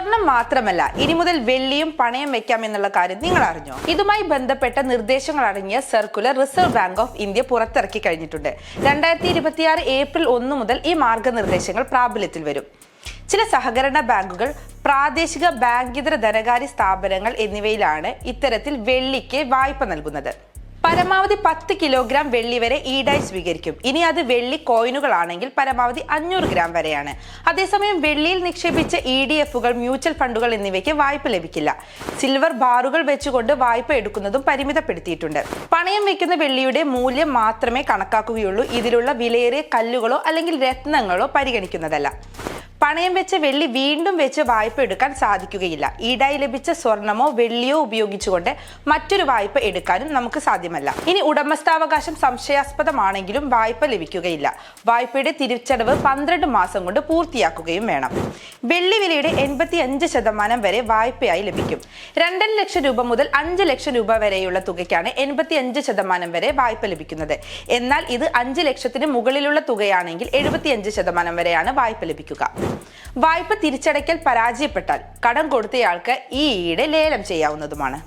സ്വർണം മാത്രമല്ല, ഇനി മുതൽ വെള്ളിയും പണയം വെക്കാം എന്നുള്ള കാര്യം നിങ്ങൾ അറിഞ്ഞോ? ഇതുമായി ബന്ധപ്പെട്ട നിർദ്ദേശങ്ങൾ അടങ്ങിയ circular reserve bank of India പുറത്തിറക്കി കഴിഞ്ഞിട്ടുണ്ട്. 2026 ഏപ്രിൽ 1 മുതൽ ഈ മാർഗനിർദ്ദേശങ്ങൾ പ്രാബല്യത്തിൽ വരും. ചില സഹകരണ ബാങ്കുകൾ, പ്രാദേശിക ബാങ്കിതര ധനകാര്യ സ്ഥാപനങ്ങൾ എന്നിവയിലാണ് ഇത്തരത്തിൽ വെള്ളിക്ക് വായ്പ നൽകുന്നത്. പരമാവധി 10 കിലോഗ്രാം വെള്ളി വരെ ഈടായി സ്വീകരിക്കും. ഇനി അത് വെള്ളി കോയിനുകളാണെങ്കിൽ പരമാവധി 500 ഗ്രാം വരെയാണ്. അതേസമയം വെള്ളിയിൽ നിക്ഷേപിച്ച EDFകൾ, മ്യൂച്വൽ ഫണ്ടുകൾ എന്നിവയ്ക്ക് വായ്പ ലഭിക്കില്ല. സിൽവർ ബാറുകൾ വെച്ചുകൊണ്ട് വായ്പ എടുക്കുന്നതും പരിമിതപ്പെടുത്തിയിട്ടുണ്ട്. പണയം വെക്കുന്ന വെള്ളിയുടെ മൂല്യം മാത്രമേ കണക്കാക്കുകയുള്ളൂ. ഇതിലുള്ള വിലയേറിയ കല്ലുകളോ അല്ലെങ്കിൽ രത്നങ്ങളോ പരിഗണിക്കുന്നതല്ല. പണയം വെച്ച വെള്ളി വീണ്ടും വെച്ച് വായ്പ എടുക്കാൻ സാധിക്കുകയില്ല. ഈടായി ലഭിച്ച സ്വർണമോ വെള്ളിയോ ഉപയോഗിച്ചുകൊണ്ട് മറ്റൊരു വായ്പ എടുക്കാനും നമുക്ക് സാധ്യമല്ല. ഇനി ഉടമസ്ഥാവകാശം സംശയാസ്പദമാണെങ്കിലും വായ്പ ലഭിക്കുകയില്ല. വായ്പയുടെ തിരിച്ചടവ് 12 മാസം കൊണ്ട് പൂർത്തിയാക്കുകയും വേണം. വെള്ളി വിലയുടെ 85% വരെ വായ്പയായി ലഭിക്കും. 2.5 ലക്ഷം രൂപ മുതൽ 5 ലക്ഷം രൂപ വരെയുള്ള തുകയ്ക്കാണ് 85% വരെ വായ്പ ലഭിക്കുന്നത്. എന്നാൽ ഇത് 5 ലക്ഷത്തിന് മുകളിലുള്ള തുകയാണെങ്കിൽ 75% വരെയാണ് വായ്പ ലഭിക്കുക. വായ്പ തിരിച്ചടയ്ക്കൽ പരാജയപ്പെട്ടാൽ കടം കൊടുത്തയാൾക്ക് ഈ ഈട് ലേലം ചെയ്യാവുന്നതുമാണ്.